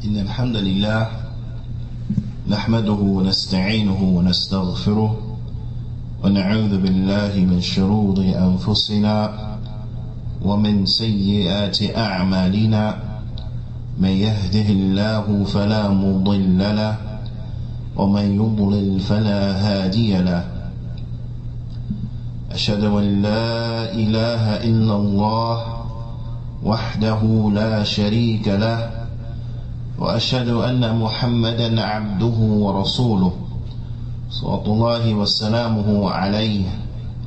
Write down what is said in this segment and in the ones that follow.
إن الحمد لله نحمده ونستعينه ونستغفره ونعوذ بالله من شرور أنفسنا ومن سيئات أعمالنا من يهده الله فلا مضل له ومن يضلل فلا هادي له أشهد أن لا إله إلا الله وحده لا شريك له وأشهد أن محمدا عبده ورسوله صلوات الله وسلامه عليه.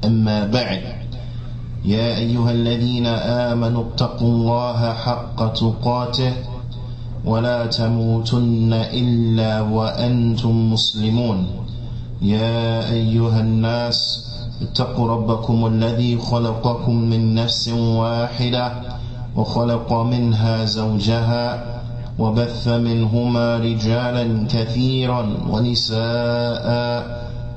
أما بعد، يا أيها الذين آمنوا اتقوا الله حق تقاته ولا تموتن إلا وأنتم مسلمون. يا أيها الناس اتقوا ربكم الذي خلقكم من نفس واحدة وخلق منها زوجها وبث منهما رجالا كثيرا ونساء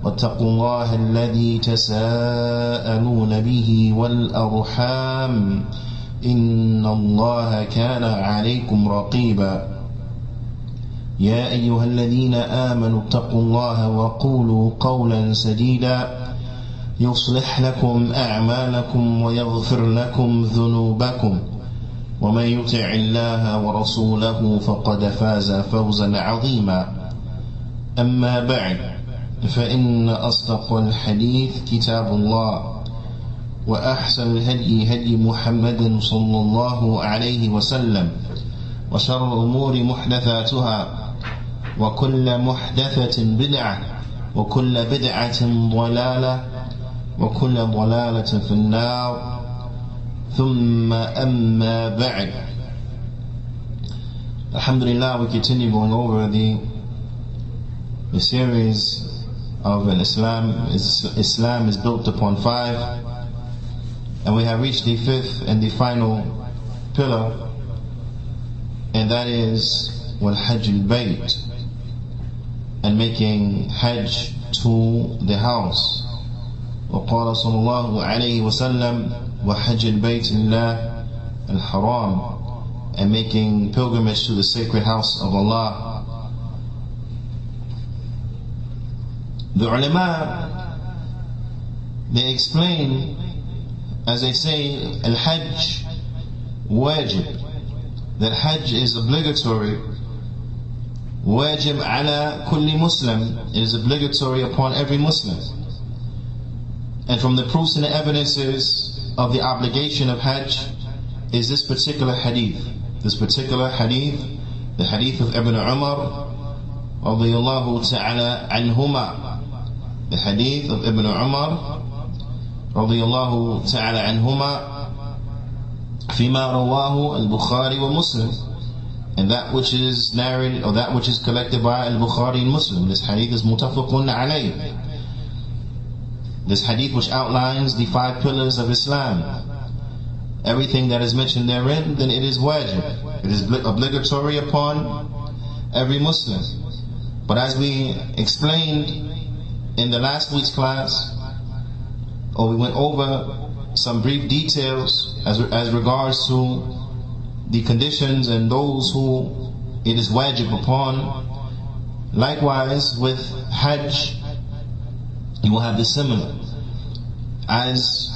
واتقوا الله الذي تساءلون به والأرحام إن الله كان عليكم رقيبا. يا أيها الذين آمنوا اتقوا الله وقولوا قولا سديدا يصلح لكم أعمالكم ويغفر لكم ذنوبكم ومن يطع الله ورسوله فقد فاز فوزا عظيما. أما بعد، فإن أصدق الحديث كتاب الله وأحسن الهدي هدي محمد صلى الله عليه وسلم وشر الأمور محدثاتها وكل محدثة بدعة وكل بدعة ضلالة وكل ضلالة في النار. ثم أما بعد. Alhamdulillah, we continue going over the series of Islam. Islam is built upon 5, and we have reached the 5th and the final pillar, and that is Hajj al-Bayt, and making Hajj to the house. وقال صلى الله عليه وسلم وحج البيت الله الحرام, and making pilgrimage to the sacred house of Allah. The ulama, they explain, as they say, al-hajj wajib, that hajj is obligatory. Wajib ala kulli muslim, it is obligatory upon every Muslim. And from the proofs and the evidences of the obligation of hajj is this particular hadith. This particular hadith, the hadith of Ibn Umar radiyallahu ta'ala anhuma. The hadith of Ibn Umar radiyallahu ta'ala anhuma فيما رواه البخاري ومسلم, and that which is narrated, or that which is collected by al-Bukhari and Muslim. This hadith is mutafaqun alayh. This hadith which outlines the 5 pillars of Islam. Everything that is mentioned therein, then it is wajib. It is obligatory upon every Muslim. But as we explained in the last week's class, or we went over some brief details as regards to the conditions and those who it is wajib upon, likewise with hajj, you will have the similar. As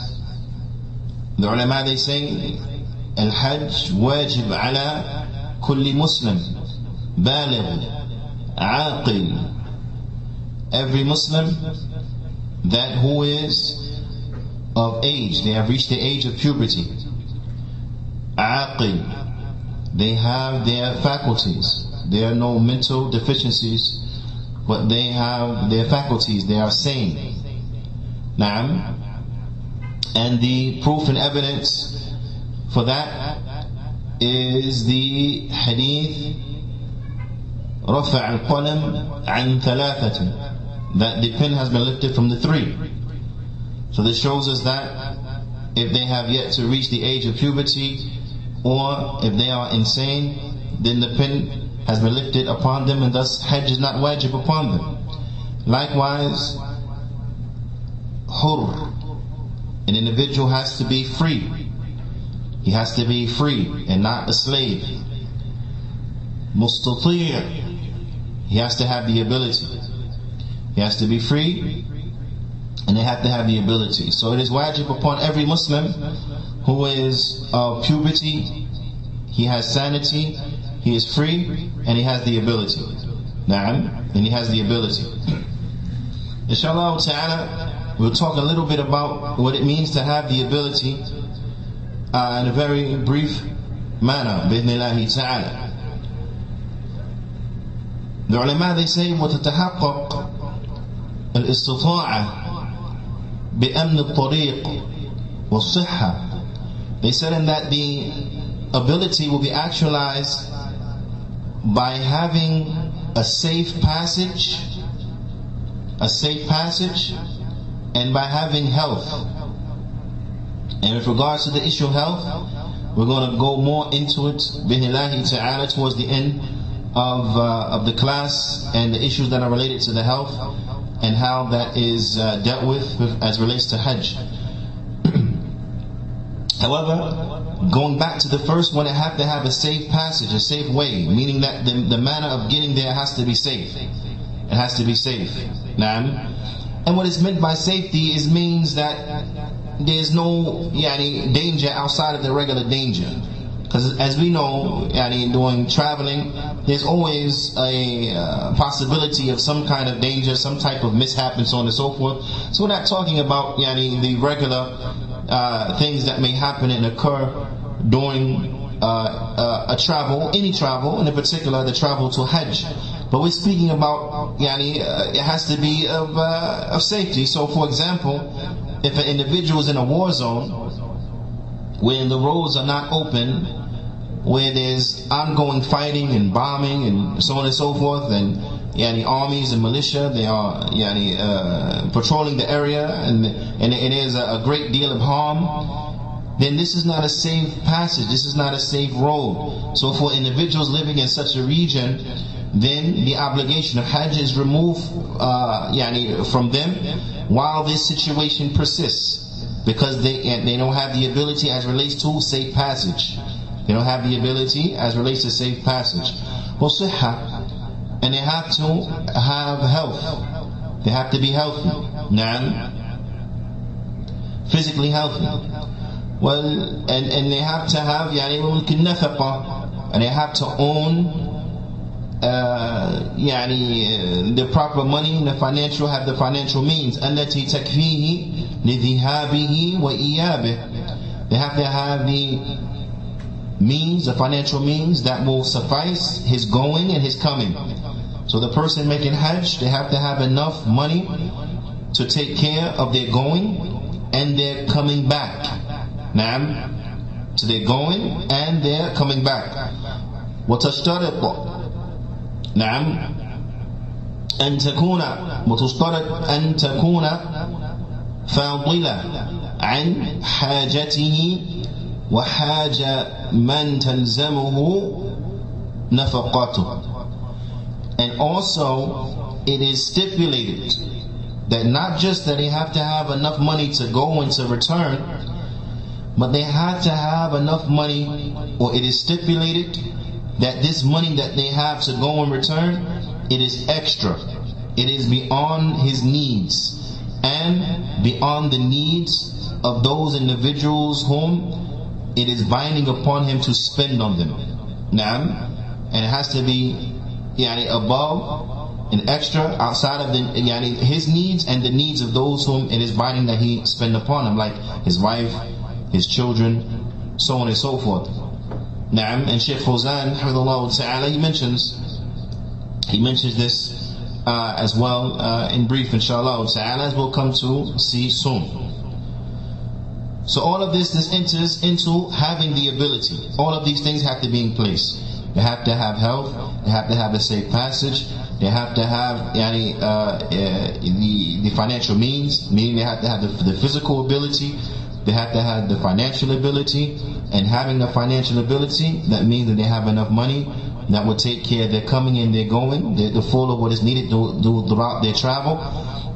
the ulama, they say, al-hajj wajib ala kulli muslim baligh aqil, every Muslim that who is of age, they have reached the age of puberty. Aqil, they have their faculties, there are no mental deficiencies, but they have their faculties, they are sane. Naam. And the proof and evidence for that is the hadith رفع القلم عن ثلاثة, that the pen has been lifted from the 3. So this shows us that if they have yet to reach the age of puberty, or if they are insane, then the pen has been lifted upon them, and thus hajj is not wajib upon them. Likewise, hur, an individual has to be free. He has to be free and not a slave. mustati'. He has to have the ability. He has to be free, and they have to have the ability. So it is wajib upon every Muslim who is of puberty, he has sanity, he is free, and he has the ability. Na'am, and he has the ability. Inshallah ta'ala, we'll talk a little bit about what it means to have the ability in a very brief manner, bi'idhnillahi ta'ala. The ulama, they say, وَتَتَحَقَّقْ الْإِسْتِطَاعَةِ بِأَمْنِ الطَّرِيقِ وَالصِّحَّةِ. They said in that the ability will be actualized by having a safe passage, and by having health. And with regards to the issue of health, we're going to go more into it bi'idhnillahi ta'ala towards the end of the class, and the issues that are related to the health and how that is dealt with as relates to Hajj. However, going back to the first one, it have to have a safe passage, a safe way, meaning that the manner of getting there has to be safe. It has to be safe. Naam. And what is meant by safety means that there's no danger outside of the regular danger. Because as we know, doing traveling, there's always a possibility of some kind of danger, some type of mishap, and so on and so forth. So we're not talking about the regular things that may happen and occur during a travel, any travel, and in particular the travel to Hajj. But we're speaking about it has to be of safety. So for example, if an individual is in a war zone where the roads are not open, where there's ongoing fighting and bombing and so on and so forth, and armies and militia, they are patrolling the area, and it is a great deal of harm, then this is not a safe passage, this is not a safe road. So for individuals living in such a region, then the obligation of Hajj is removed from them while this situation persists, because they don't have the ability as relates to safe passage. They don't have the ability as relates to safe passage. وَصِحَّةً, and they have to have health. They have to be healthy. Na'am. Physically healthy. Well, and they have to have النفقة, and they have to own the proper money, and have the financial means. التي تكفيه لذهابه وإيابه. They have to have the means, the financial means that will suffice his going and his coming. So the person making Hajj, they have to have enough money to take care of their going and their coming back. Naam, to their going and their coming back. وتشترط نعم أن تكون فاضلة عن حاجته وحاجة من تلزمه نفقته. And also it is stipulated that not just that they have to have enough money to go and to return, but they have to have enough money, or it is stipulated that this money that they have to go and return, it is extra. It is beyond his needs and beyond the needs of those individuals whom it is binding upon him to spend on them. Naam. And it has to be above and extra, outside of his needs and the needs of those whom it is binding that he spend upon him, like his wife, his children, so on and so forth. Naam. And Shaykh Fawzan, hafidhullah ta'ala, he mentions this as well in brief, inshallah ta'ala, as we'll come to see soon. So all of this enters into having the ability. All of these things have to be in place. They have to have health, they have to have a safe passage, they have to have the financial means, meaning they have to have the physical ability, they have to have the financial ability, and having the financial ability, that means that they have enough money that will take care of their coming and their going, the full of what is needed throughout their travel,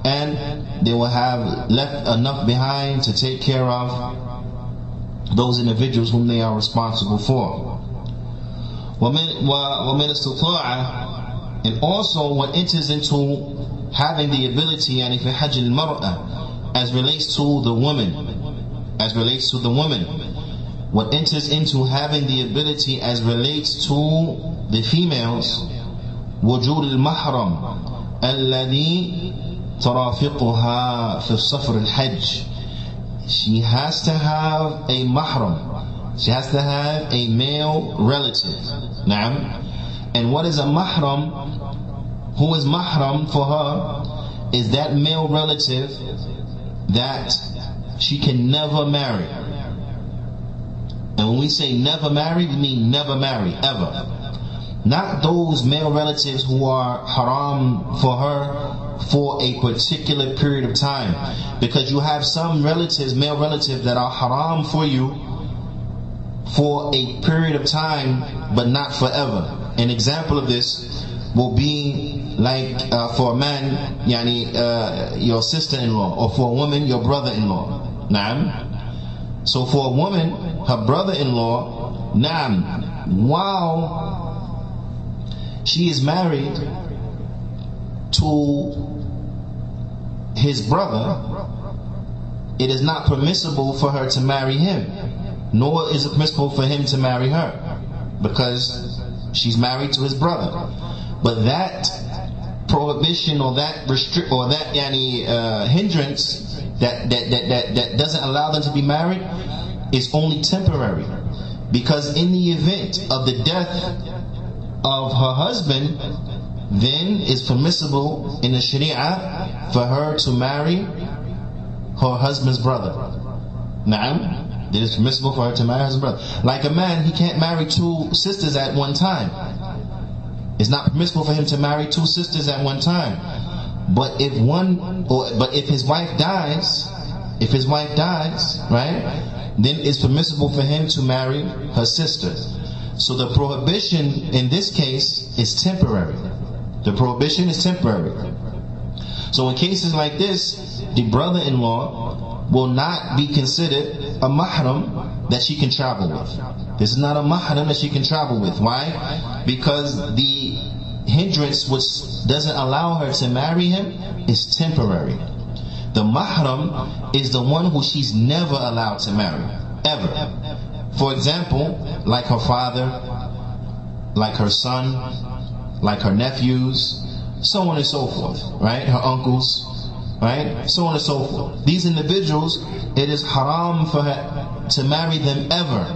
and they will have left enough behind to take care of those individuals whom they are responsible for. وَمِنْ اسْتِطَاعَ, and also what enters into having the ability, يعني في حج المرأة, as relates to the woman, what enters into having the ability as relates to the females, وجود المحرم الذي ترافقها في السفر الحج. She has to have a mahram. She has to have a male relative. Naam. And what is a mahram? Who is mahram for her? Is that male relative that she can never marry. And when we say never marry, we mean never marry, ever. Not those male relatives who are haram for her for a particular period of time. Because you have some relatives, male relatives, that are haram for you for a period of time, but not forever. An example of this will be like for a man, your sister-in-law, or for a woman, your brother-in-law. Naam. So for a woman, her brother-in-law, naam, while she is married to his brother, it is not permissible for her to marry him, nor is it permissible for him to marry her, because she's married to his brother. But that prohibition or that hindrance that doesn't allow them to be married is only temporary, because in the event of the death of her husband, then it's permissible in the Sharia for her to marry her husband's brother. Na'am, it is permissible for her to marry her husband's brother. Like a man, he can't marry two sisters at one time. It's not permissible for him to marry two sisters at one time. But if his wife dies, right, then it's permissible for him to marry her sister. So the prohibition in this case is temporary. The prohibition is temporary. So in cases like this, the brother-in-law will not be considered a mahram that she can travel with. This is not a mahram that she can travel with. Why? Because the hindrance which doesn't allow her to marry him is temporary. The mahram is the one who she's never allowed to marry, ever. For example, like her father, like her son, like her nephews, so on and so forth, right? Her uncles, right? So on and so forth. These individuals, it is haram for her to marry them ever.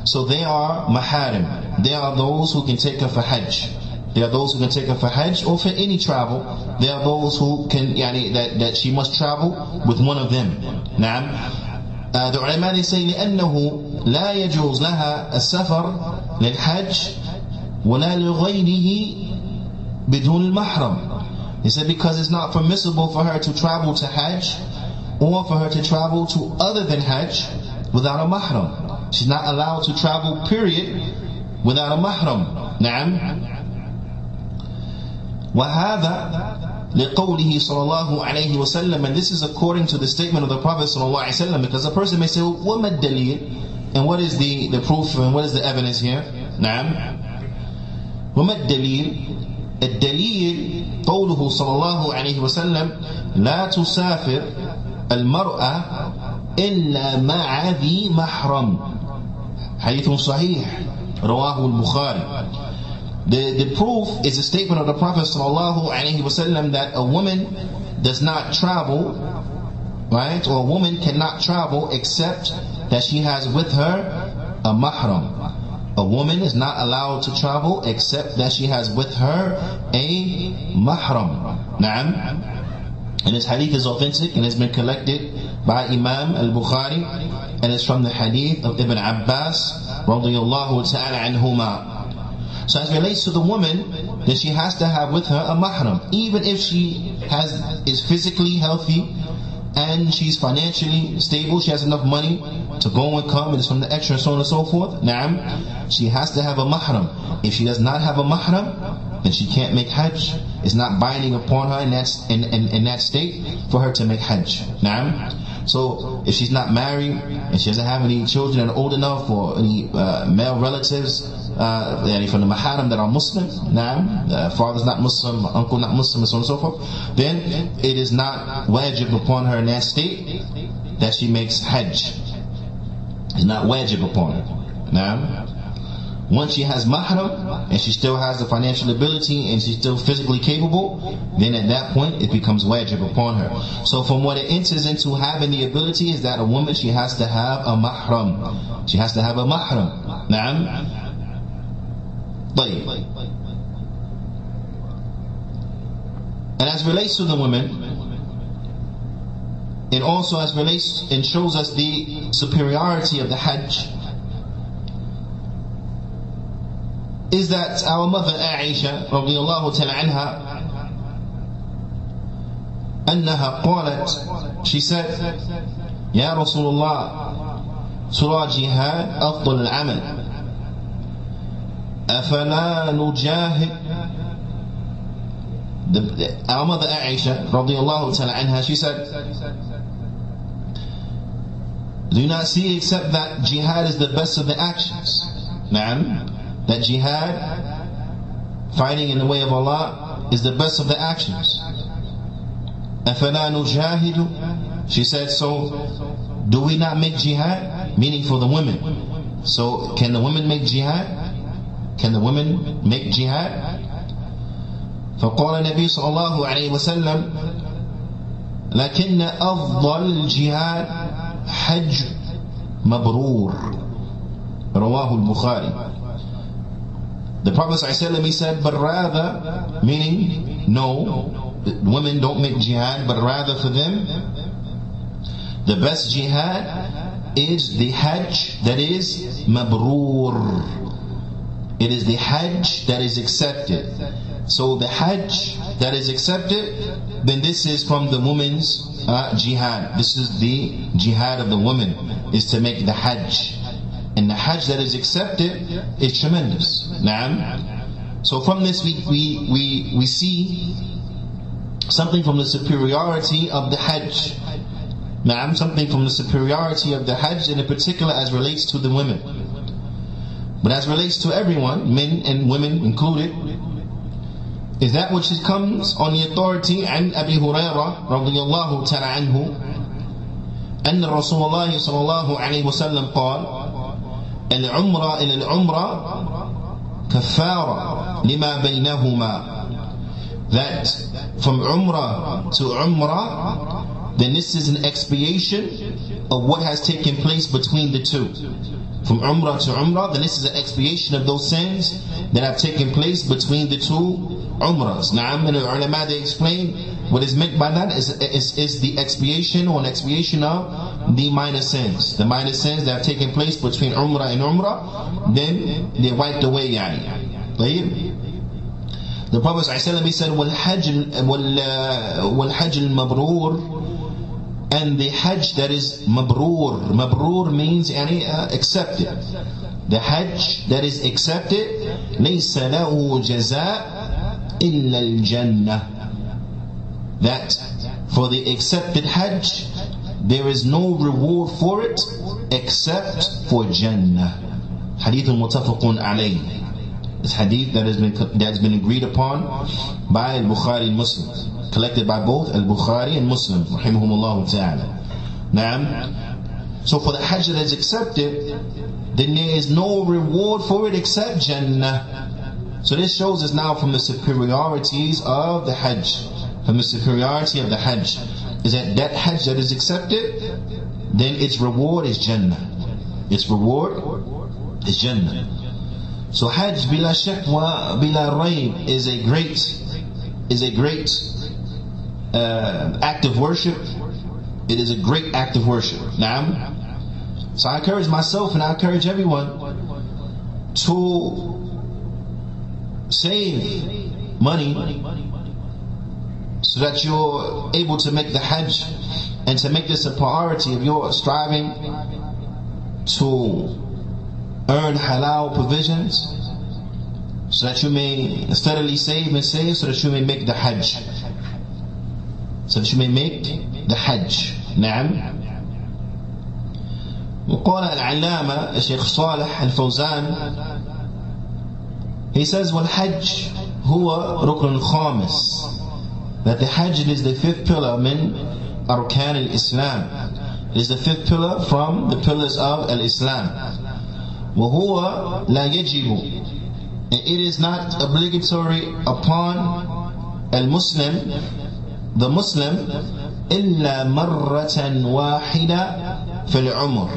So they are maharim. They are those who can take her for hajj. They are those who can take her for hajj or for any travel. They are those who can, that she must travel with one of them. Naam. The ulama, they say لأنه لا يجوز لها السفر للحج ولا لغيره بدون المحرم. They said because it's not permissible for her to travel to hajj or for her to travel to other than hajj without a mahram. She's not allowed to travel, period, without a mahram. نعم. وهذا لقوله صلى الله عليه وسلم, and this is according to the statement of the Prophet صلى الله عليه وسلم, because a person may say, well, وَمَا الدَّلِيلِ, and what is the proof and what is the evidence here? نعم. وَمَا الدَّلِيلِ, الدليل قوله صلى الله عليه وسلم لا تسافر المرأة إلا مع ذي محرم, حديث صحيح رواه البخاري. The proof is a statement of the Prophet ﷺ that a woman does not travel, right? Or a woman cannot travel except that she has with her a mahram. A woman is not allowed to travel except that she has with her a mahram. Na'am. And this hadith is authentic and has been collected by Imam al-Bukhari, and it's from the hadith of Ibn Abbas radiyallahu ta'ala anhuma. So as relates to the woman, then she has to have with her a mahram, even if she is physically healthy and she's financially stable, she has enough money to go and come, and it's from the extra and so on and so forth. Naam, she has to have a mahram. If she does not have a mahram, then she can't make hajj. It's not binding upon her in that state for her to make hajj. Naam. So if she's not married and she doesn't have any children that are old enough or any male relatives from the maharam that are Muslim, father's not Muslim, uncle not Muslim, and so on and so forth, then it is not wajib upon her in that state that she makes hajj. It's not wajib upon her. Once she has mahram and she still has the financial ability and she's still physically capable, then at that point it becomes wajib upon her. So from what it enters into having the ability is that a woman, she has to have a mahram. She has to have a mahram. And as relates to the women, it also as relates and shows us the superiority of the hajj, is that our mother Aisha radiallahu ta'ala anha, أنها قالت, she said, يا رسول الله ترى جهاد أفضل العمل أفلا نجاهد. Our mother Aisha radiallahu ta'ala anha, she said, do you not see except that jihad is the best of the actions? That jihad, fighting in the way of Allah, is the best of the actions. أَفَلَا نُجَاهِدُ. She said, so do we not make jihad? Meaning for the women. So can the women make jihad? Can the women make jihad? فقال النبي صلى الله عليه وسلم لكن أفضل الجهاد حج مبرور رواه البخاري. The Prophet ﷺ, he said, but rather, meaning, no, women don't make jihad, but rather for them, the best jihad is the hajj that is mabrur. It is the hajj that is accepted. So the hajj that is accepted, then this is from the woman's jihad. This is the jihad of the woman, is to make the hajj. And the hajj that is accepted is tremendous. So from this we see something from the superiority of the hajj. Something from the superiority of the hajj, in particular as relates to the women. But as relates to everyone, men and women included, is that which comes on the authority عن أبي هريرة رضي الله تعالى عنه أن رسول الله صلى الله عليه وسلم قال العمرة إلى العمرة كفارة لما بينهما. That from Umrah to Umrah, then this is an expiation of what has taken place between the two. From Umrah to Umrah, then this is an expiation of those sins that have taken place between the two Umrahs. And the ulama, they explain what is meant by that is the expiation or an expiation of the minor sins. The minor sins that have taken place between Umrah and Umrah, then they're wiped away. The Prophet ﷺ, he said, وَالْحَجْ الْمَبْرُورِ, and the hajj that is mabrur. Mabrur means accepted. The hajj that is accepted, لَيْسَ لَهُ جَزَاء إِلَّا الْجَنَّةِ. That for the accepted hajj, there is no reward for it except for Jannah. Hadith muttafaqun alayh. This hadith that has been agreed upon by Al-Bukhari and Muslim, collected by both Al-Bukhari and Muslim, rahimahumullah ta'ala. So for the hajj that is accepted, then there is no reward for it except Jannah. So this shows us now from the superiorities of the hajj. From the superiority of the hajj is that hajj that is accepted, then its reward is Jannah. Its reward is Jannah. So hajj bila shak wa bila rayb is a great act of worship. It is a great act of worship. So I encourage myself and I encourage everyone to save money so that you're able to make the hajj and to make this a priority of your striving to earn halal provisions, so that you may steadily save and save, so that you may make the hajj. So that you may make the hajj. وقال العلامة الشيخ صالح الفوزان He says, وَالْحَجْ هُوَ رُكْنٌ الْخَامِسِ, that the Hajj is the fifth pillar min arkan al-Islam. It is the fifth pillar from the pillars of al-Islam. وَهُوَ لَا يَجِبُ, and it is not obligatory upon al-Muslim, the Muslim, إِلَّا مَرَّةً وَاحِدَةً فِي الْعُمُرِ.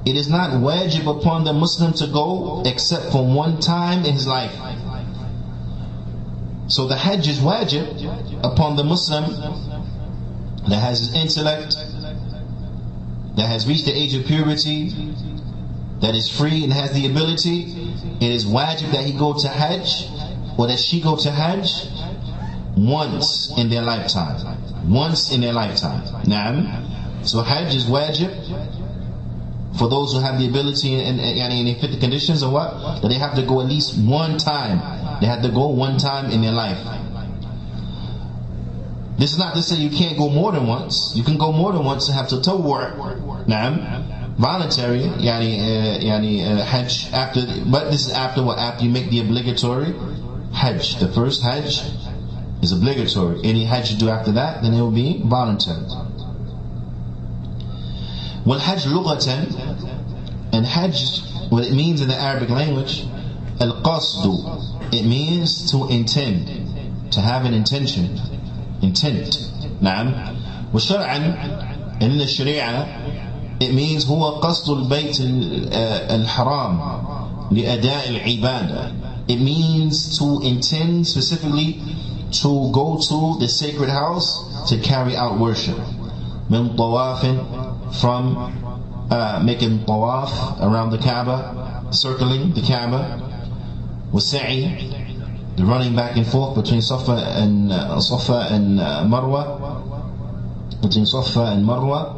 It is not wajib upon the Muslim to go except for one time in his life. So the Hajj is wajib upon the Muslim that has his intellect, that has reached the age of purity, that is free and has the ability. It is wajib that he go to Hajj, or that she go to Hajj once in their lifetime. Once in their lifetime. Naam. So Hajj is wajib for those who have the ability and they fit the conditions of what? That they have to go at least one time. They have to go one time in their life. This is not to say you can't go more than once. You can go more than once and have to tatawwu'. Naam. Voluntary, Hajj after, but this is after what? After you make the obligatory Hajj. The first Hajj is obligatory. Any Hajj you do after that, then it will be voluntary. والحج لغة, and Hajj, what it means in the Arabic language, القصد, it means to intend, to have an intention, intent. نعم. وشرعا, and in the Sharia, it means هو قصد البيت الحرام لأداء العبادة. It means to intend specifically to go to the sacred house to carry out worship. من طواف, from making tawaf around the Kaaba, circling the Kaaba, wasa'i, the running back and forth between Safa and Marwa, between Safa and Marwa,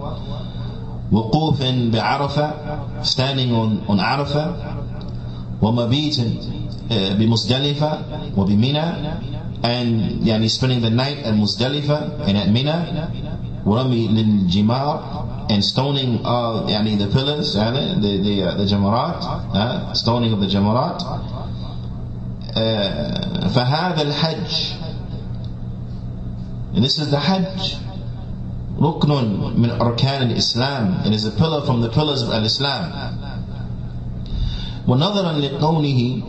wuqufin bi'Arafah, standing on Arafah, wa mabitin bi Muzdalifa wa bi Mina, and spending the night at Muzdalifa and at Mina, wa rami lil jimar, and stoning of the pillars, the jamarat, stoning of the jamarat. فهذا الحج, and this is the Hajj, ركن من أركان الإسلام. It is a pillar from the pillars of al-Islam. وَنَظَرًا لِقَوْلِهِ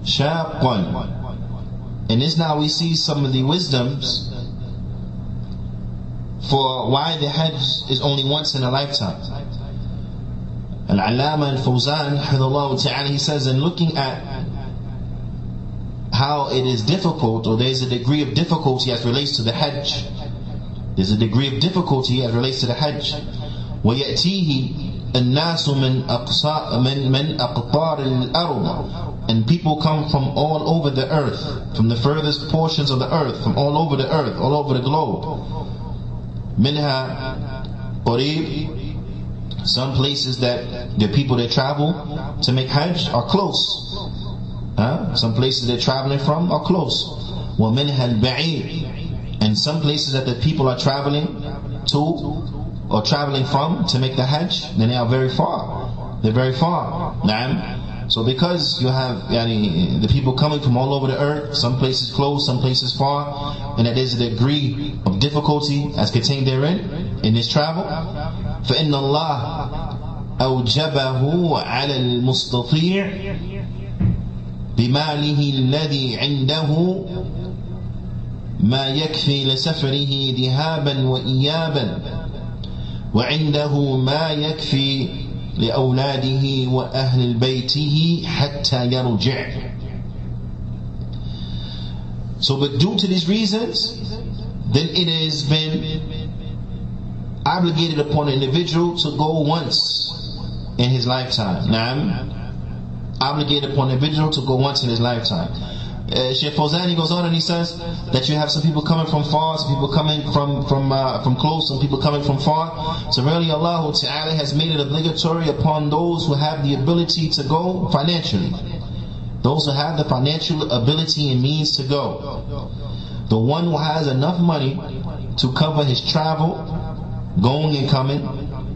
شَاقًا, and this now we see some of the wisdoms for why the Hajj is only once in a lifetime. Al-Allama al-Fawzan, hafidhahullah ta'ala, he says, in looking at how it is difficult, or there is a degree of difficulty as relates to the Hajj. There's a degree of difficulty as relates to the Hajj. وَيَأْتِيهِ النَّاسُ مِنْ أَقْطَارِ الْأَرْضِ, and people come from all over the earth, from the furthest portions of the earth, from all over the earth, all over the globe. Minha Qarib, some places that the people that travel to make Hajj are close. Some places they're traveling from are close. Wa minha al-ba'id, and some places that the people are traveling to or traveling from to make the Hajj, then they are very far. They're very far. Naam. So because you have the people coming from all over the earth, some places close, some places far, and that there's a degree of difficulty as contained therein in this travel, فإن الله أوجبه على المستطيع بماله الذي عنده ما يكفي لسفره ذهابا وإيابا وعنده ما يكفي لأولاده وأهل بيته حتى يرجع. So but due to these reasons, then it has been obligated upon an individual to go once in his lifetime. Naam, obligated upon an individual to go once in his lifetime. Shaykh Fawzan, he goes on and he says that you have some people coming from far, some people coming from close, some people coming from far. So really Allah Ta'ala has made it obligatory upon those who have the ability to go financially. Those who have the financial ability and means to go. The one who has enough money to cover his travel, going and coming,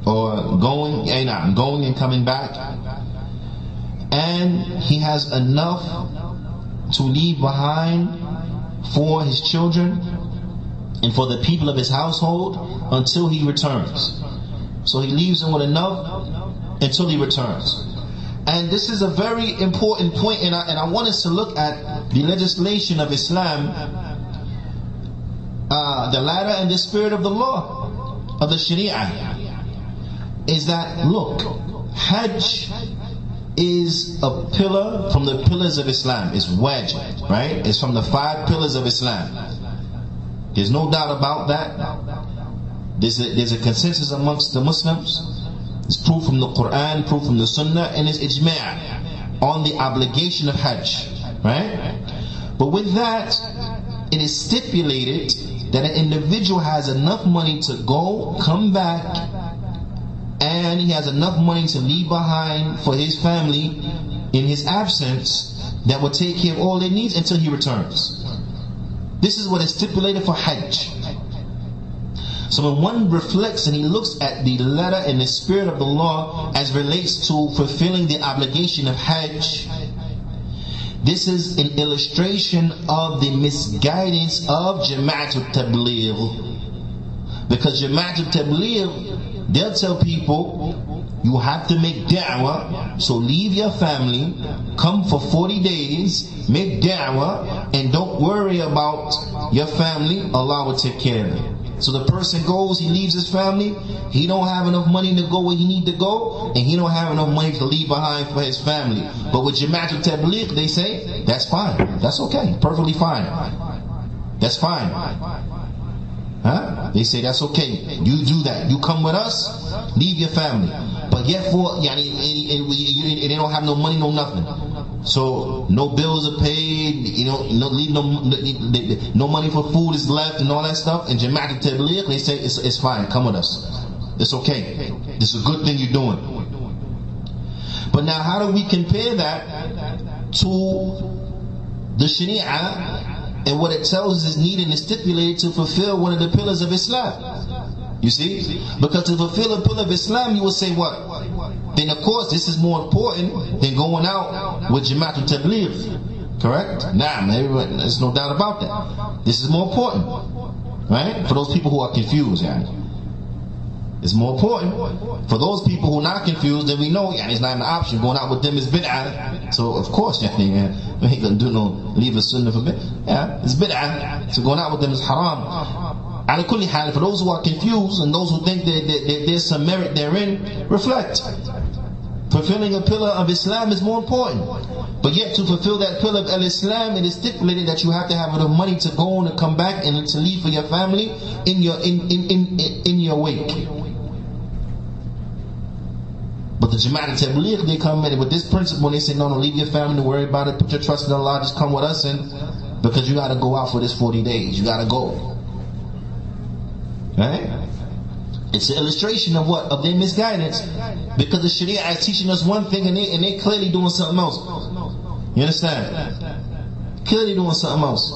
or going and coming back, and he has enough to leave behind for his children and for the people of his household until he returns. So he leaves them with enough until he returns. And this is a very important point, and I want us to look at the legislation of Islam, the ladder and the spirit of the law of the Sharia. Is that, look, Hajj is a pillar from the pillars of Islam. It's wajib, right? It's from the 5 pillars of Islam. There's no doubt about that. There's a consensus amongst the Muslims. It's proof from the Quran, proof from the Sunnah, and it's ijma' on the obligation of Hajj, right? But with that, it is stipulated that an individual has enough money to go, come back, and he has enough money to leave behind for his family in his absence that will take care of all their needs until he returns. This is what is stipulated for Hajj. So when one reflects and he looks at the letter and the spirit of the law as relates to fulfilling the obligation of Hajj, this is an illustration of the misguidance of Jama'at al-Tabligh. Because Jama'at al-Tabligh, they'll tell people, you have to make da'wah, so leave your family, come for 40 days, make da'wah, and don't worry about your family, Allah will take care of it. So the person goes, he leaves his family, he don't have enough money to go where he need to go, and he don't have enough money to leave behind for his family. But with Jama'at al-Tabligh, they say, that's fine, that's okay, perfectly fine. That's fine. Huh? They say that's okay. You do that. You come with us, leave your family. But yet for they don't have no money, no nothing. So no bills are paid. No money for food is left and all that stuff. And Jama'at al-Tabligh, they say it's fine. Come with us. It's okay. This is a good thing you're doing. But now, how do we compare that to the Sharia? And what it tells us is needed and stipulated to fulfill one of the pillars of Islam. You see? Because to fulfill a pillar of Islam, you will say what? Then of course this is more important than going out with Jama'at al-Tabligh. Correct? Nah, there's no doubt about that. This is more important. Right? For those people who are confused. It's more important. For those people who are not confused, then we know it's not an option. Going out with them is bid'ah. So of course, we ain't gonna do no leave a sunnah for bid'ah. It's bid'ah. So going out with them is haram. Ala kulli hal, for those who are confused and those who think that there's some merit therein, reflect. Fulfilling a pillar of Islam is more important. But yet to fulfill that pillar of Islam, it is stipulated that you have to have enough money to go and to come back and to leave for your family in your wake. But the Jama'at al-Tabligh, they come in with this principle and they say, no, leave your family, don't worry about it, put your trust in Allah, just come with us, and because you got to go out for this 40 days, you got to go. Right? It's an illustration of what? Of their misguidance. Because the Sharia is teaching us one thing and they clearly doing something else. You understand? Clearly doing something else.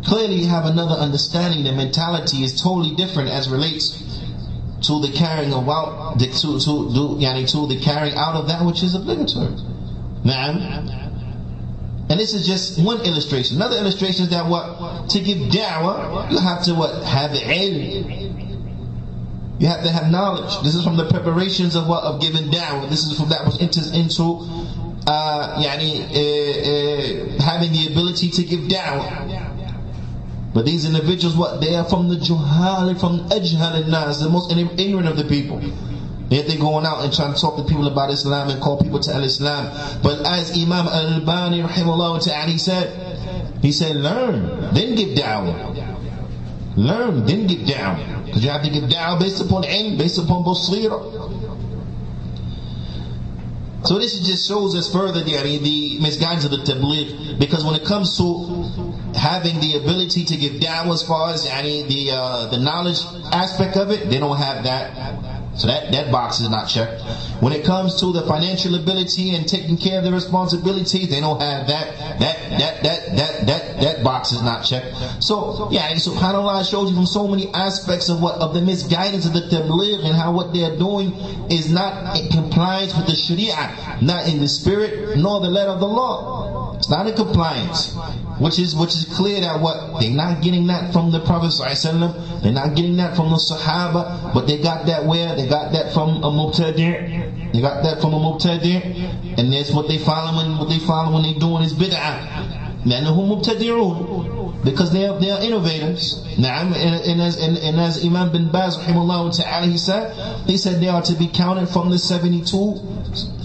Clearly you have another understanding. The mentality is totally different as relates to the carrying about to the carrying out of that which is obligatory. And this is just one illustration. Another illustration is that what? To give da'wah, you have to what? Have ilm. You have to have knowledge. This is from the preparations of what? Of giving da'wah. This is from that which enters into having the ability to give da'wah. But these individuals, what? They are from the juhal, from ajhal al-nas, the most ignorant of the people. Yet they're going out and trying to talk to people about Islam and call people to al-Islam. But as Imam al-Albani rahimahullah ta'ala he said, learn, then give da'wah. Learn, then give da'wah. Because you have to give da'wah based upon ilm, based upon basira. So this just shows us further the misguidance of the tabligh. Because when it comes to having the ability to give da'wah as far as the knowledge aspect of it, they don't have that. So that box is not checked. When it comes to the financial ability and taking care of the responsibilities, they don't have that box is not checked. So yeah, subhanAllah shows you from so many aspects of the misguidance of the tabligh and how what they're doing is not in compliance with the sharia, not in the spirit nor the letter of the law. It's not in compliance. Which is clear that what they're not getting that from the Prophet ﷺ, they're not getting that from the Sahaba, but they got that where? They got that from a Mubtadi'. They got that from a Mubtadi', and that's what they follow when they're doing is bid'ah. لأنهم مبتدعون, because they are innovators. Na'am, and as Imam bin Baz rahimahullah ta'ala he said they are to be counted from the 72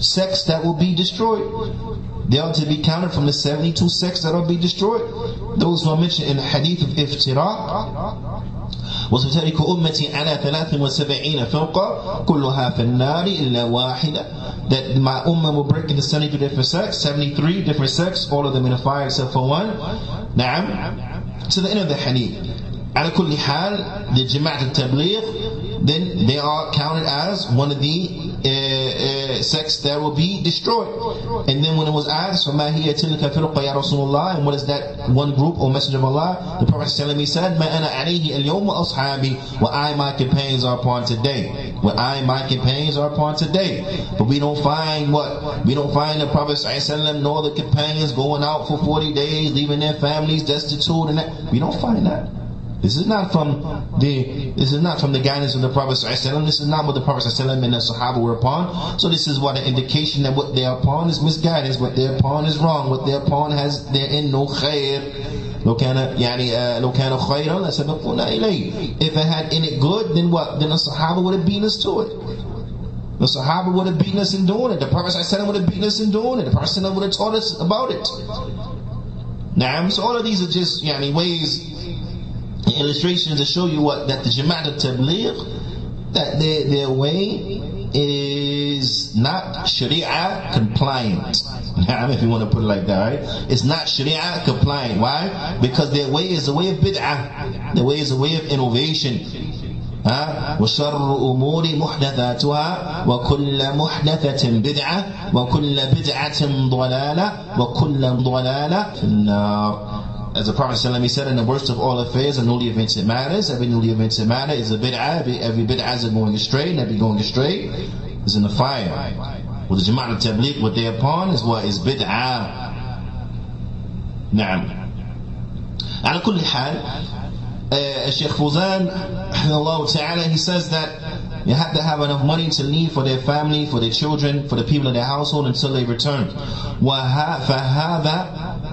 sects that will be destroyed. They are to be counted from the 72 sects that will be destroyed. Those who are mentioned in the hadith of iftiraq, وسترك أمتي على 73 فرقة كلها في النار إلا واحدة, that my ummah will break into 73 different sects, 73 different sects, all of them in a fire except for one. Na'am, to the end of the hadith. على كل حال, the Jama'at al-Tabligh, then they are counted as one of the sects that will be destroyed. And then when it was asked, فَمَا هِيَ تِلْكَ فِرْقَ يَا رَسُولُ اللَّهِ, and what is that one group, O Messenger of Allah? The Prophet said, مَا أَنَا عَلَيْهِ الْيَوْمَ أَصْحَابِي, what I and my companions are upon today. What I and my companions are upon today. But we don't find what? We don't find the Prophet ﷺ nor the companions going out for 40 days, leaving their families destitute and that. We don't find that. This is not from the guidance of the Prophet ﷺ. This is not what the Prophet ﷺ and the Sahaba were upon. So this is what an indication that what they're upon is misguidance, what they're upon is wrong, what they're upon they're in no khair. لو كان خيرا لسبقونا إليه. If it had in it good, then what? Then the Sahaba would have beaten us to it. The Sahaba would have beaten us in doing it. The Prophet ﷺ would have beaten us in doing it. The Prophet ﷺ would have taught us about it. Now, so all of these are just ways, illustrations to show you that the Jama'at al-Tabligh, that their way is not Sharia compliant. If you want to put it like that, right? It's not Sharia compliant. Why? Because their way is a way of bid'ah. Their way is a way of innovation. وَشَرُّ أُمُورِ مُحْدَثَاتُهَا وَكُلَّ مُحْدَثَةٍ بِدْعَةٍ وَكُلَّ بِدْعَةٍ ضَلَالَةٍ وَكُلَّ ضَلَالَةٍ فِي النَّارِ. As the Prophet ﷺ said, in the worst of all affairs are newly invented matters. Every newly invented matter is a bid'ah. Every bid'ah is going astray, and every going astray is in the fire. With the Jama'at al-Tabligh, what they're upon is what is bid'ah. Na'am. على كل حال, Sheikh Fawzan rahimahullah ta'ala, he says that you have to have enough money to leave for their family, for their children, for the people in their household until they return.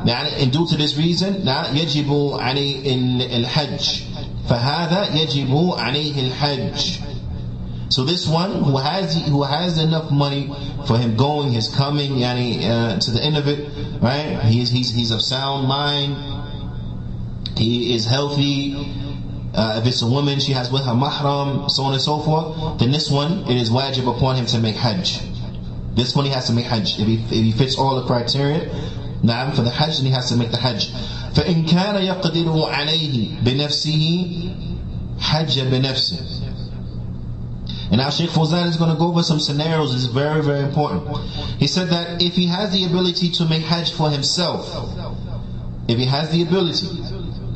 And due to this reason, يجب عليه الحج. فهذا يجب عليه الحج. So this one who has enough money for him going, his coming, to the end of it, right? He's of sound mind. He is healthy. If it's a woman, she has with her mahram, so on and so forth. Then this one, it is wajib upon him to make hajj. This one he has to make hajj. If he fits all the criteria, for the hajj, then he has to make the hajj. فَإِنْ كَانَ يَقْدِرُ عَلَيْهِ بِنَفْسِهِ حَجَّ بِنَفْسِهِ. And now Sheikh Fawzan is going to go over some scenarios. It's very, very important. He said that if he has the ability to make hajj for himself, if he has the ability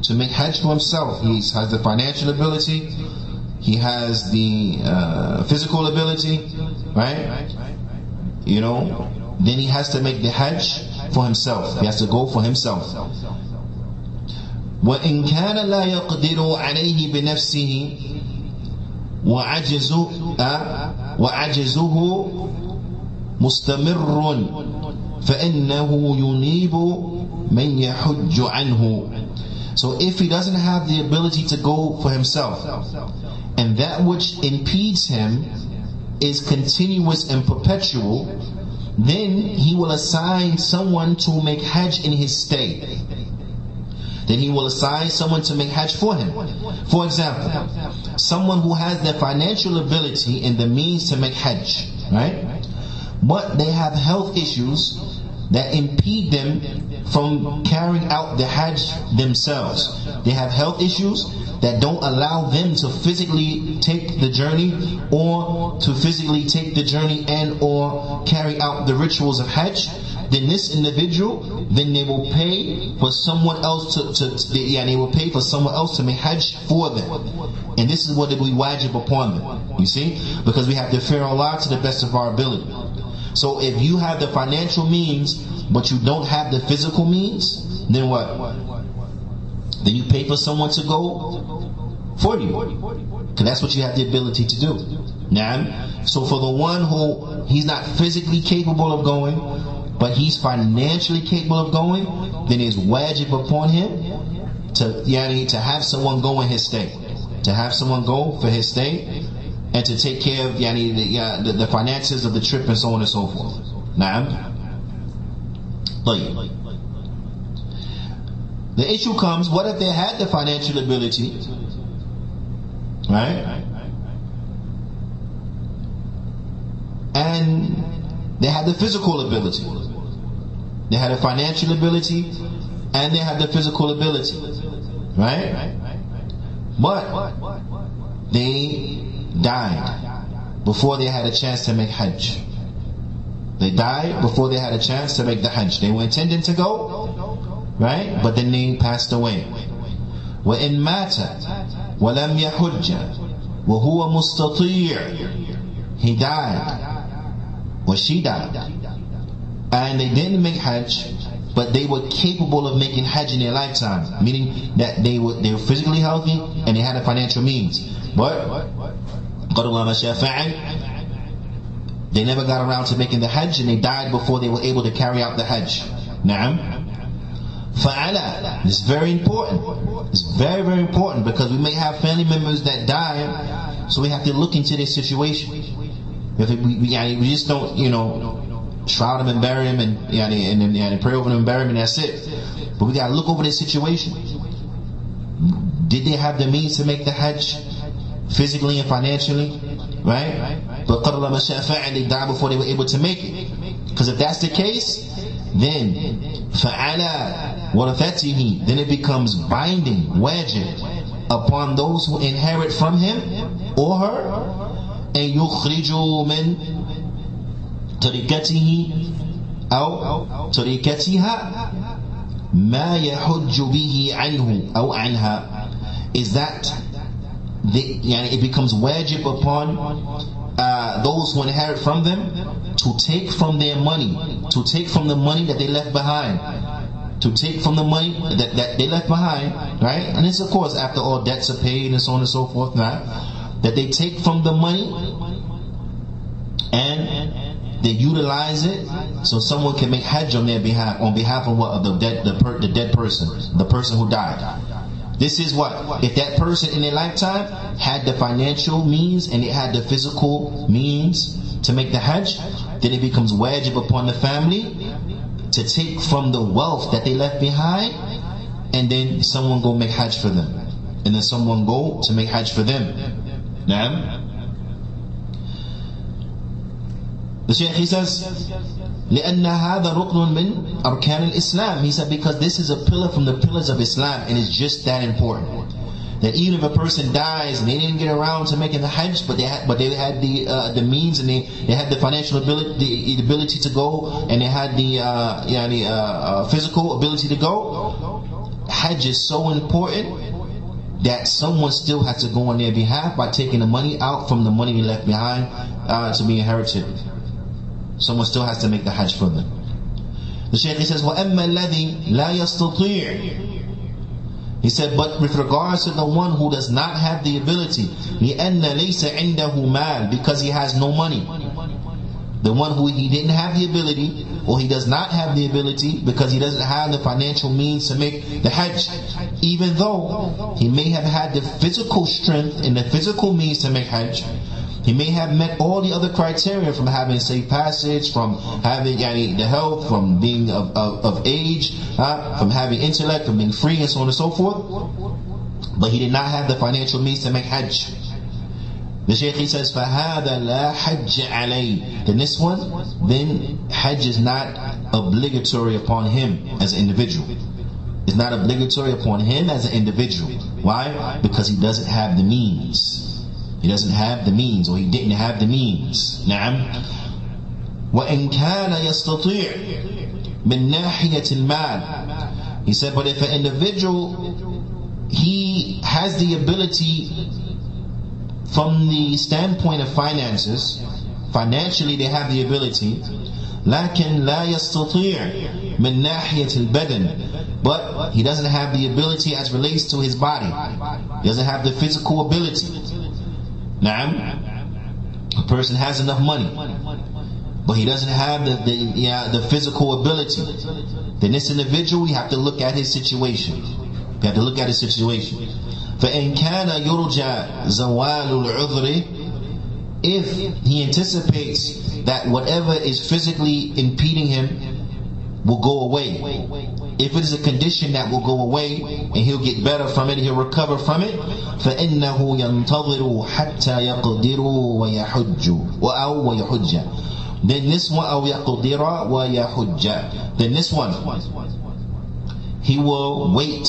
to make hajj for himself, he has the financial ability, he has the physical ability, right? Then he has to make the hajj for himself. He has to go for himself. وَإِنْ كَانَ لَا يَقْدِرُ عَلَيْهِ بِنَفْسِهِ وَعَجْزُهُ مُسْتَمِرٌّ فَإِنَّهُ يُنِيبُ مَنْ يَحُجُّ عَنْهُ. So if he doesn't have the ability to go for himself, and that which impedes him is continuous and perpetual, then he will assign someone to make hajj in his stay. Then he will assign someone to make hajj for him. For example, someone who has the financial ability and the means to make hajj, right? But they have health issues that impede them from carrying out the hajj themselves. They have health issues that don't allow them to physically take the journey, or to physically take the journey and or carry out the rituals of Hajj, then this individual, then they will pay for someone else they will pay for someone else to make Hajj for them. And this is what it will be wajib upon them. You see? Because we have to fear Allah to the best of our ability. So if you have the financial means, but you don't have the physical means, then what? Then you pay for someone to go for you. Because that's what you have the ability to do. Now, so for the one who he's not physically capable of going, but he's financially capable of going, then it's wajib upon him to have someone go in his stay. To have someone go for his stay, and to take care of the finances of the trip and so on and so forth. Now, the issue comes, what if they had the financial ability, right? And they had the physical ability. They had a financial ability and they had the physical ability, right? But they died before they had a chance to make Hajj. They died before they had a chance to make the Hajj. They were intending to go, right? But then they passed away. وَإِن مَاتَ وَلَمْ يَحُجَّ وَهُوَ مُسْتَطِيعٌ. He died, or she died, and they didn't make Hajj, but they were capable of making Hajj in their lifetime, meaning that they were physically healthy and they had the financial means. But they never got around to making the Hajj, and they died before they were able to carry out the Hajj. Na'am. Fa'ala. This is very important. It's very, very important, because we may have family members that die, so we have to look into this situation. If we just don't, shroud them and bury them and pray over them and bury them and that's it. But we got to look over this situation. Did they have the means to make the Hajj physically and financially? Right? But they died before they were able to make it. Because if that's the case, then فَعَلَى وَرَثَتِهِ, then it becomes binding, wajib, upon those who inherit from him or her, and يخرجوا من طريقته أو طريقتها ما يحج به عنه أو عنها, is that it becomes wajib upon those who inherit from them to take from their money, to take from the money that they left behind, to take from the money that they left behind, right? And this, of course, after all debts are paid and so on and so forth, right? That they take from the money and they utilize it so someone can make Hajj on their behalf, on behalf of what? Of the dead person, the person who died. This is what? If that person in their lifetime had the financial means and they had the physical means to make the Hajj, then it becomes wajib upon the family to take from the wealth that they left behind, and then someone go make Hajj for them, and then someone go to make Hajj for them. Now, the Shaykh, he says, لأن هذا ركن من أركان الإسلام. He said, because this is a pillar from the pillars of Islam, and it's just that important. That even if a person dies and they didn't get around to making the Hajj, but they had the means, and they had the financial ability, the ability to go, and they had the physical ability to go, Hajj is so important that someone still has to go on their behalf by taking the money out from the money they left behind to be inherited. Someone still has to make the Hajj for them. The Shaykh, he says, وَأَمَّا الَّذِي لَا يَسْتَطِيعُ. He said, but with regards to the one who does not have the ability, لِأَنَّ لَيْسَ عِنْدَهُ مَالٍ, because he has no money. The one who he didn't have the ability, or he does not have the ability because he doesn't have the financial means to make the Hajj, even though he may have had the physical strength and the physical means to make Hajj. He may have met all the other criteria, from having safe passage, from having the health, from being of age, from having intellect, from being free, and so on and so forth. But he did not have the financial means to make Hajj. The Shaykh, he says, فَهَذَا لَا حَجَّ عَلَيْهِ. Then this one, then Hajj is not obligatory upon him as an individual. It's not obligatory upon him as an individual. Why? Because he doesn't have the means. He doesn't have the means, or he didn't have the means. نعم. وإن كان يستطيع من ناحية المال. He said, but if an individual, he has the ability from the standpoint of finances, financially they have the ability, لكن لا يستطيع من ناحية البدن, but he doesn't have the ability as relates to his body. He doesn't have the physical ability. Naam, a person has enough money, but he doesn't have the physical ability. Then this individual, we have to look at his situation. We have to look at his situation. فإن كان يرجى زوال العذر, if he anticipates that whatever is physically impeding him will go away, if it is a condition that will go away and he'll get better from it, he'll recover from it, فإنه ينتظر حتى يقدر ويحج أو ويحج. Then this one, أو يقدر ويحج. Then this one, he will wait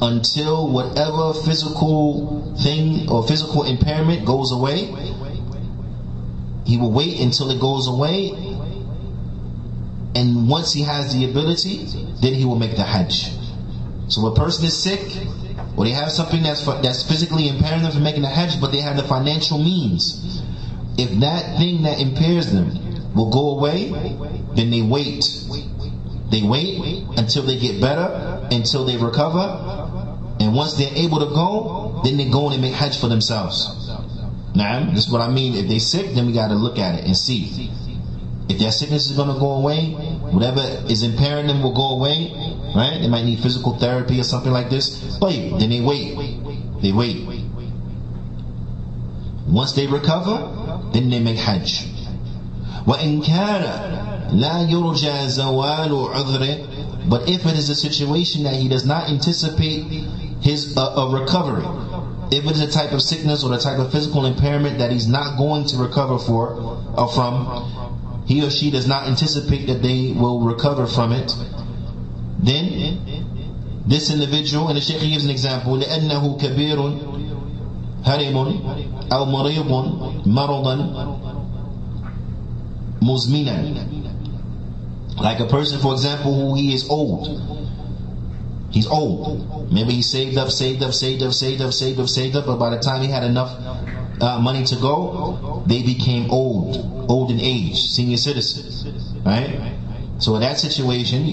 until whatever physical thing or physical impairment goes away. He will wait until it goes away, and once he has the ability, then he will make the Hajj. So a person is sick, or they have something that's physically impairing them from making the Hajj, but they have the financial means. If that thing that impairs them will go away, then they wait. They wait until they get better, until they recover, and once they're able to go, then they go and they make Hajj for themselves. Now, this is what I mean. If they're sick, then we got to look at it and see. If their sickness is going to go away, whatever is impairing them will go away, right? They might need physical therapy or something like this. But then they wait. They wait. Once they recover, then they make Hajj. وَإِنْ كَانَ لَا يُرْجَى زَوَالُ عُذْرٍ. But if it is a situation that he does not anticipate his a recovery, if it is a type of sickness or the type of physical impairment that he's not going to recover from, he or she does not anticipate that they will recover from it, then this individual, and the Shaykh gives an example, لأنه كبير هرم أو مريض مرضا مزمنا. Like a person, for example, who he is old. He's old. Maybe he saved up, but by the time he had enough money to go, they became old in age, senior citizens, right? So in that situation,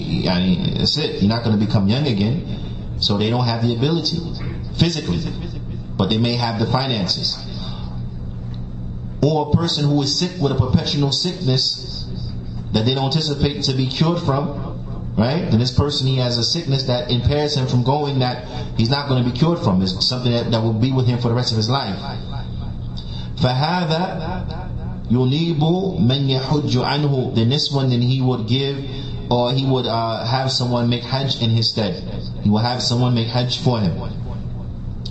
that's it. You're not going to become young again. So they don't have the ability physically, but they may have the finances. Or a person who is sick with a perpetual sickness that they don't anticipate to be cured from, right? Then this person, he has a sickness that impairs him from going, that he's not going to be cured from. It's something that will be with him for the rest of his life. فَهَذَا يُنِيبُ مَنْ يَحُجُّ عَنْهُ. Then this one, then he would give, or he would have someone make Hajj in his stead. He will have someone make Hajj for him.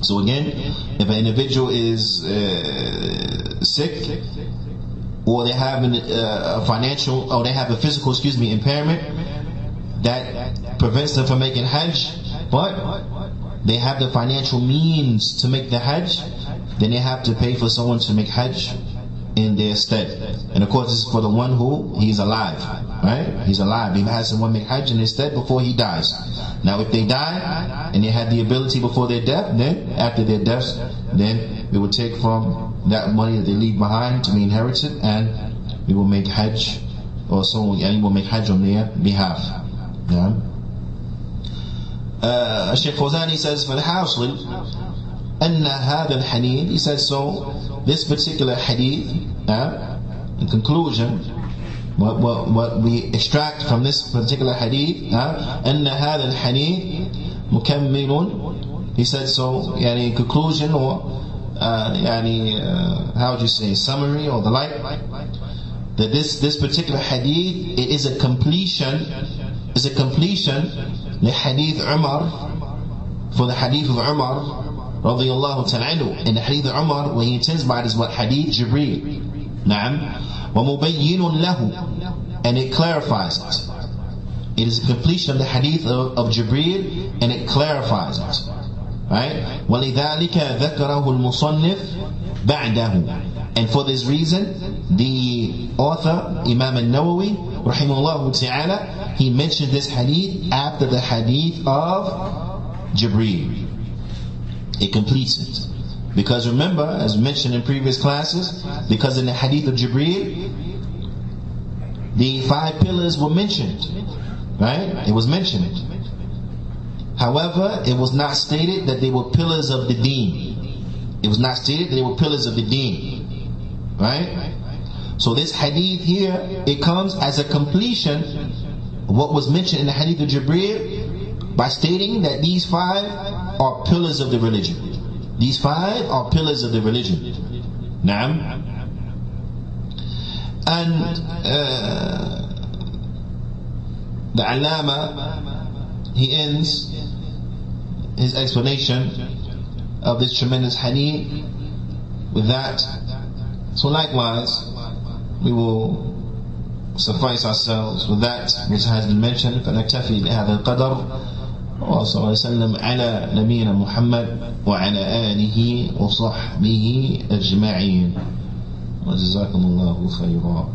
So again, if an individual is sick, or they have a financial, or they have a physical, impairment that prevents them from making Hajj, but they have the financial means to make the Hajj, then they have to pay for someone to make Hajj in their stead. And of course, this is for the one who he's alive, right? He's alive. He has someone make Hajj in his stead before he dies. Now, if they die and they had the ability before their death, then after their deaths, then we will take from that money that they leave behind to be inherited, and we will make Hajj, or someone, and we will make Hajj on their behalf. Yeah. Shaykh Fawzani says, for the household, أن هذا الحديث, he says, so this particular hadith, in conclusion, what we extract from this particular hadith, أن هذا الحديث مكمل, he said, so in conclusion, or how would you say, summary or the like, that this particular hadith, it is a completion لحديث Umar, for the hadith of Umar radiyallahu ta'ala anhu. In the hadith of Umar, what he intends by it is what hadith Jibreel. Na'am. وَمُبَيِّنٌ لَهُ, and it clarifies it. It is a completion of the hadith of Jibreel, and it clarifies it. Right? وَلِذَلِكَ ذَكَرَهُ الْمُصَنِّفِ بَعْدَهُ. And for this reason, the author, Imam al-Nawawi, rahimahullah ta'ala, he mentioned this hadith after the hadith of Jibreel. It completes it. Because remember, as mentioned in previous classes, because in the hadith of Jibreel, the 5 pillars were mentioned. Right? It was mentioned. However, it was not stated that they were pillars of the deen. It was not stated that they were pillars of the deen. Right? So this hadith here, it comes as a completion of what was mentioned in the hadith of Jibreel, by stating that these 5 are pillars of the religion. These 5 are pillars of the religion. Naam. And the Allama, he ends his explanation of this tremendous hadith with that. So likewise, we will suffice ourselves with that which has been mentioned. فنكتفي بهذا القدر. وصلى الله وسلم على نبينا محمد وعلى آله وصحبه أجمعين. وجزاكم الله خيرا.